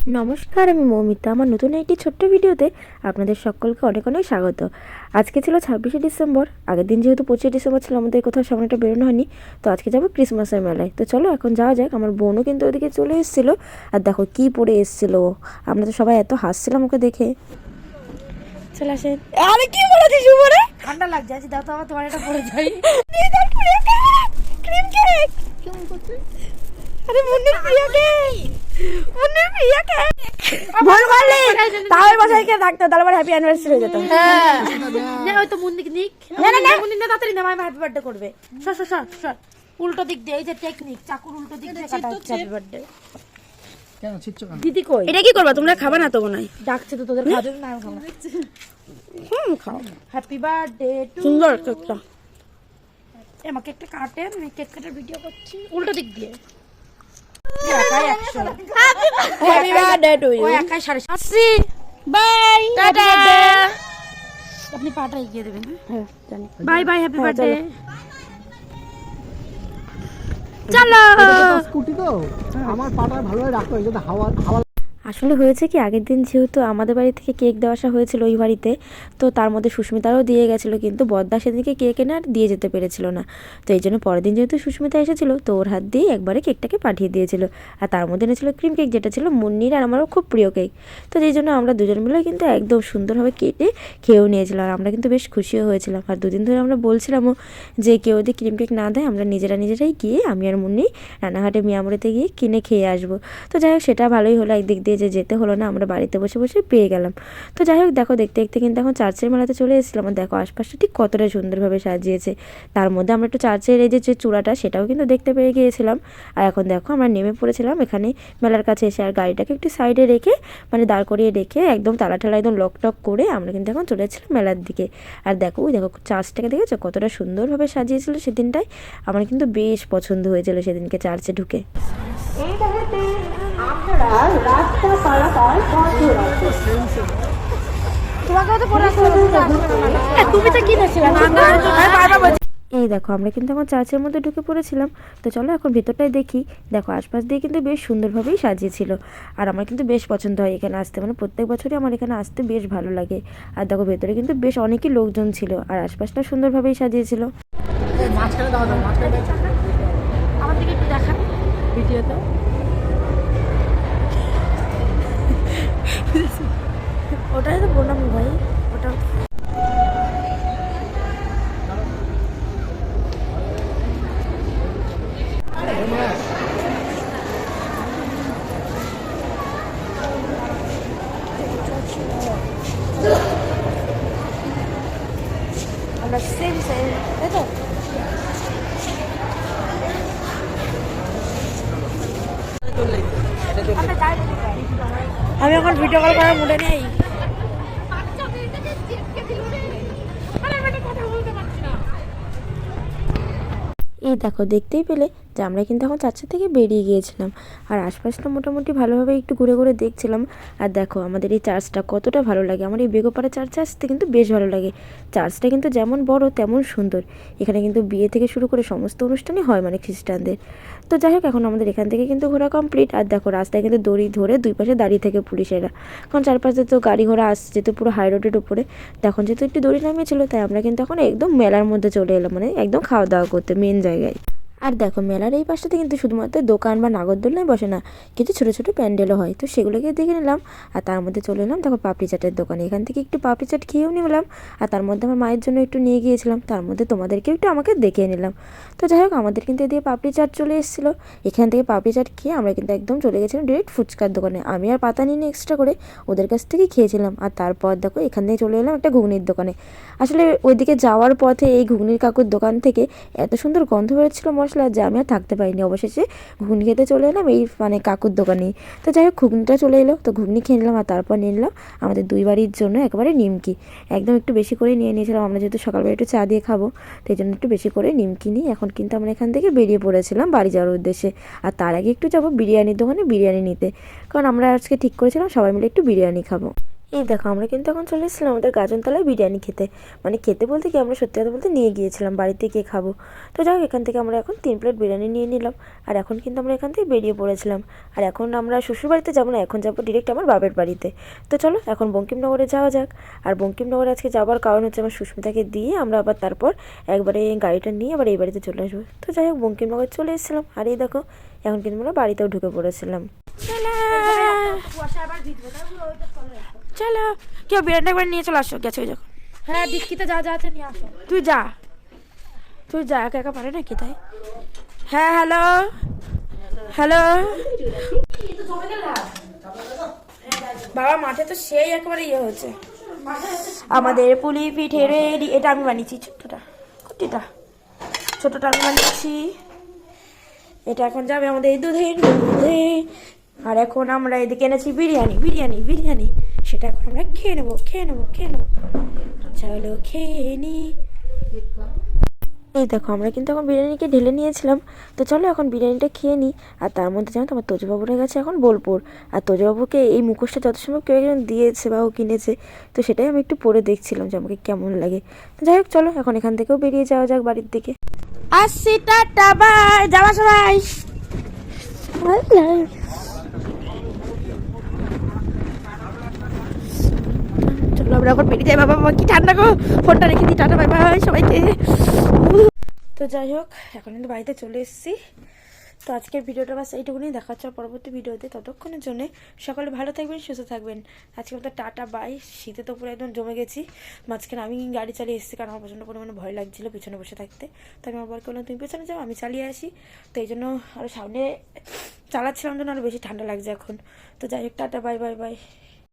নমস্কার, আমি মৌমিতা। আমার নতুন একটি ছোট্ট ভিডিওতে আপনাদের সকলকে অনেক অনেক স্বাগত। আজকে ছিল 26শে ডিসেম্বর। আগের দিন যেহেতু 25শে ডিসেম্বর ছিল, আমাদের কোথাও সামনেটা বেরোনো হয়নি, তো আজকে যাবো ক্রিসমাসের মেলায়। তো চলো এখন যাওয়া যাক। আমার বোনও কিন্তু ওদিকে চলে এসেছিলো, আর দেখো কি পরে এসেছিলো। আমরা তো সবাই এত হাসছিলাম ওকে দেখে। চলে আসেন। আরে কি বলেছিস উপরে? ঠান্ডা লাগছে, আজ দাও তো আমার, তোমার এটা পরে যাই। ক্রিম কেক কেমন করছে? আরে মুন্নির প্রিয় কেক, মুন্নির প্রিয় কেক। ভুল করলি, তাহলে বাসায় কে থাকতো, তাহলে আবার হ্যাপি অ্যানিভার্সারি হয়ে যেত। হ্যাঁ না, ওই তো মুন্নি নিক না না না, মুন্নি না তাড়াতাড়ি না, আমি হ্যাপি বার্থডে করবে। সর সর সর সর, উল্টো দিক দিয়ে, এই যে টেকনিক, চাকুর উল্টো দিক দিয়ে কাটা হচ্ছে হ্যাপি বার্থডে। কেন ছিচ্ছ কেন? দিদি কই? এটা কি করবা তোমরা? খাবা না তো মনে হয়? ডাকছে তো, তোদের খাওয়া না, আমি খাবো না। খাও। Happy birthday to. সুন্দর কেকটা। আমাকে একটা কাটে, আমি কেক কাটার ভিডিও করছি উল্টো দিক দিয়ে। একাই 100, হ্যাপি বার্থডে টু ইউ। ওই একাই 750। আসি, বাই, টাটা। আপনি পাটা এগিয়ে দেবেন। হ্যাঁ জানি। Bye bye, happy birthday. চলো। স্কুটি তো আমার পাটা ভালোই রাখো, এই যে হাওয়া হাওয়া। আসলে হয়েছে কি, আগের দিন যেহেতু আমাদের বাড়ি থেকে কেক দেওয়া আসা হয়েছিল ওই বাড়িতে, তো তার মধ্যে সুস্মিতারও দিয়ে গেছিলো, কিন্তু বদ্দা সেদিনকে কেক এনে আর দিয়ে যেতে পেরেছিল না। তো এই জন্য পরের দিন যেহেতু সুস্মিতা এসেছিলো, তো ওর হাত দিয়ে একবারে কেকটাকে পাঠিয়ে দিয়েছিল। আর তার মধ্যে এনেছিল ক্রিম কেক, যেটা ছিল মুন্নির আর আমারও খুব প্রিয় কেক। তো যেই জন্য আমরা দুজন মিলে কিন্তু একদম সুন্দরভাবে কেটে খেয়েও নিয়েছিলাম। আর আমরা কিন্তু বেশ খুশিও হয়েছিলাম। আর দুদিন ধরে আমরা বলছিলামও যে কেউ যদি ক্রিম কেক না দেয়, আমরা নিজেরাই গিয়ে, আমি আর মুন্নি রানাঘাটে মিয়ামুড়িতে গিয়ে কিনে খেয়ে আসবো। তো যাই হোক, সেটা ভালোই হলো। একদিক দিয়ে যে যেতে হলো না, আমরা বাড়িতে বসে বসে পেয়ে গেলাম। তো যাই হোক, দেখো দেখতে দেখতে কিন্তু এখন চার্চের মেলাতে চলে এসেছিলাম। আর দেখো আশপাশটা ঠিক কতটা সুন্দরভাবে সাজিয়েছে। তার মধ্যে আমরা একটু চার্চের এই যে চূড়াটা, সেটাও কিন্তু দেখতে পেয়ে গিয়েছিলাম। আর এখন দেখো আমরা নেমে পড়েছিলাম এখানে মেলার কাছে এসে। আর গাড়িটাকে একটু সাইডে রেখে, মানে দাঁড় করিয়ে রেখে, একদম তালা ঠালা একদম লক টক করে আমরা কিন্তু এখন চলে এসেছিলাম মেলার দিকে। আর দেখো ওই দেখো চার্চটাকে দেখেছো কতটা সুন্দরভাবে সাজিয়েছিল সেদিনটায়। আমার কিন্তু বেশ পছন্দ হয়েছিল সেদিনকে চার্চে ঢুকে। তোমাকেও তো পড়া ছিল, তুমি তো কি দেখছিলে না? এই দেখো আমরা কিন্তু এখন চার্চের মধ্যে ঢুকে পড়েছিলাম। তো চলো এখন ভেতরটাই দেখি। দেখো আশপাশ দিয়ে কিন্তু বেশ সুন্দরভাবেই সাজিয়েছিল। আর আমার কিন্তু বেশ পছন্দ হয় এখানে আসতে, মানে প্রত্যেক বছরই আমার এখানে আসতে বেশ ভালো লাগে। আর দেখো ভেতরে কিন্তু বেশ অনেকই লোকজন ছিল, আর আশপাশটা সুন্দরভাবেই সাজিয়েছিল। মাঝখানে দাও, মাঝখানে আমার দিকে একটু দেখা ভিডিওতে। ওটাই তো বললাম ভাই, ওটা আমরা সেম তাই তো। আমি এখন ভিডিও কল করার মুডে নেই। এই দেখো দেখতেই পেলে যে আমরা কিন্তু এখন চার্চের থেকে বেরিয়ে গিয়েছিলাম। আর আশপাশটা মোটামুটি ভালোভাবে একটু ঘুরে ঘুরে দেখছিলাম। আর দেখো আমাদের এই চার্চটা কতটা ভালো লাগে। আমার এই বেগোপাড়া চার্চে আসতে কিন্তু বেশ ভালো লাগে। চার্চটা কিন্তু যেমন বড় তেমন সুন্দর। এখানে কিন্তু বিয়ে থেকে শুরু করে সমস্ত অনুষ্ঠানই হয়, মানে খ্রিস্টানদের। তো যাই হোক, এখন আমাদের এখান থেকে কিন্তু ঘোরা কমপ্লিট। আর দেখো রাস্তায় কিন্তু দড়ি ধরে দুই পাশে দাঁড়িয়ে থাকে পুলিশেরা, কারণ চারপাশে তো গাড়ি ঘোড়া আসছে, যেহেতু পুরো হাই রোডের উপরে। তখন যেহেতু একটু দড়ি নামিয়েছিল, তাই আমরা কিন্তু এখন একদম মেলার মধ্যে চলে এলাম, মানে একদম খাওয়া দাওয়া করতে মেন জায়গায়। আর দেখো মেলার এই পাশটাতে কিন্তু শুধুমাত্র দোকান বা নাগরদোলনায় বসে না, কিছু ছোটো ছোটো প্যান্ডেলও হয়। তো সেগুলোকে দেখে নিলাম। আর তার মধ্যে চলে এলাম দেখো পাপড়ি চাটের দোকানে। এখান থেকে একটু পাপড়ি চাট খেয়েও নিলাম। আর তার মধ্যে আমার মায়ের জন্য একটু নিয়ে গিয়েছিলাম। তার মধ্যে তোমাদেরকেও একটু আমাকে দেখিয়ে নিলাম। তো যাই হোক, আমাদের কিন্তু এদিকে পাপড়ি চাট চলে এসেছিলো। এখান থেকে পাপড়ি চাট খেয়ে আমরা কিন্তু একদম চলে গেছিলাম ডিরেক্ট ফুচকার দোকানে। আমি আর পাতা নিয়ে এক্সট্রা করে ওদের কাছ থেকেই খেয়েছিলাম। আর তারপর দেখো এখান থেকে চলে এলাম একটা ঘুগনির দোকানে। আসলে ওইদিকে যাওয়ার পথে এই ঘুগনির কাকুর দোকান থেকে এত সুন্দর গন্ধ বেরোচ্ছিলো মশলা, যে আমি আর থাকতে পারিনি। অবশেষে ঘুগনি খেতে চলে এলাম এই মানে কাকুর দোকানেই। তো যাই হোক, ঘুগনিটা চলে এলো, তো ঘুগনি খেয়ে নিলাম। আর তারপর নিয়ে নিলাম আমাদের দুই বাড়ির জন্য একেবারে নিমকি। একদম একটু বেশি করে নিয়ে নিয়েছিলাম, আমরা যেহেতু সকালবেলা একটু চা দিয়ে খাবো, তো এই জন্য একটু বেশি করে নিমকি নিই। এখন কিন্তু আমরা এখান থেকে বেরিয়ে পড়েছিলাম বাড়ি যাওয়ার উদ্দেশ্যে। আর তার আগে একটু যাবো বিরিয়ানির দোকানে বিরিয়ানি নিতে, কারণ আমরা আজকে ঠিক করেছিলাম সবাই মিলে একটু বিরিয়ানি খাবো। এই দেখো আমরা কিন্তু এখন চলে এসেছিলাম আমাদের গাজনতলায় বিরিয়ানি খেতে, মানে খেতে বলতে কি আমরা সত্যি কথা বলতে নিয়ে গিয়েছিলাম, বাড়িতে গিয়ে খাবো। তো যাই হোক, এখান থেকে আমরা এখন 3 প্লেট বিরিয়ানি নিয়ে নিলাম। আর এখন কিন্তু আমরা এখান থেকে বেরিয়ে পড়েছিলাম। আর এখন আমরা শ্বশুর বাড়িতে যাবো না, এখন যাবো ডিরেক্ট আমার বাপের বাড়িতে। তো চলো এখন বঙ্কিমনগরে যাওয়া যাক। আর বঙ্কিমনগরে আজকে যাওয়ার কারণ হচ্ছে আমার সুস্মিতাকে দিয়ে আমরা আবার তারপর একবারে গাড়িটা নিয়ে আবার এই বাড়িতে চলে আসবো। তো যাই হোক বঙ্কিমনগর চলে এসেছিলাম। আর এই দেখো এখন কিন্তু আমরা বাড়িতেও ঢুকে পড়েছিলাম। চলো কেউ বিরিয়ানি একবার নিয়ে চলে আসো, গেছে যখন। হ্যাঁ ডিক্কিতে যা যা আছে নিয়ে আসো। তুই যা একা একা পারে নাকি তাই। হ্যাঁ হ্যালো হ্যালো বাবা, মাঠে তো সেই একেবারে ইয়ে হচ্ছে আমাদের পুলি পিঠে রেডি। এটা আমি বানিয়েছি, ছোটটা আমি বানিয়েছি। এটা এখন যাবে আমাদের এই দুধের মধ্যে। আর এখন আমরা এদিকে এনেছি বিরিয়ানি, সেটা এখন আমরা খেয়ে নেবো। চলো খেয়ে নি। এই দেখো আমরা কিন্তু এখন বিরিয়ানিকে ঢেলে নিয়েছিলাম। তো চলো এখন বিরিয়ানিটা খেয়ে নিই। আর তার মধ্যে জানো তো আমার তোজবাবুরা গেছে এখন বোলপুর। আর তোজবাবুকে এই মুখোশটা যত সম্ভব কেউ একজন দিয়েছে বা ও কিনেছে, তো সেটাই আমি একটু পরে দেখছিলাম যে আমাকে কেমন লাগে। তো যাই হোক চলো এখন এখান থেকেও বেরিয়ে যাওয়া যাক বাড়ির দিকে। আসছি, টাটা বাই, যাওয়া সবাই। চলো আমরা এখন বেরিয়ে যাই। বাবা কি ঠান্ডা গো, ফোনটা রেখে দিই। টাটা বাই বাই সবাইকে। তো যাই হোক এখন কিন্তু বাড়িতে চলে এসেছি। তো আজকের ভিডিওটা বাস এইটুকুনি, দেখা হচ্ছে পরবর্তী ভিডিওতে। ততক্ষণের জন্য সকলে ভালো থাকবেন, সুস্থ থাকবেন। আজকে মতো টাটা বাই। শীতে তো পুরো একদম জমে গেছি। মাঝখানে আমি গাড়ি চালিয়ে এসেছি কারণ আমার প্রচণ্ড পরিমাণে ভয় লাগছিল পিছনে বসে থাকতে। তো আমি আমার বরকে বললাম তুমি পেছনে যাও, আমি চালিয়ে আসি। তো এই জন্য আরও সামনে চালাচ্ছিলাম জন্য আরও বেশি ঠান্ডা লাগছে এখন। তো যাই হোক টাটা বাই বাই বাই।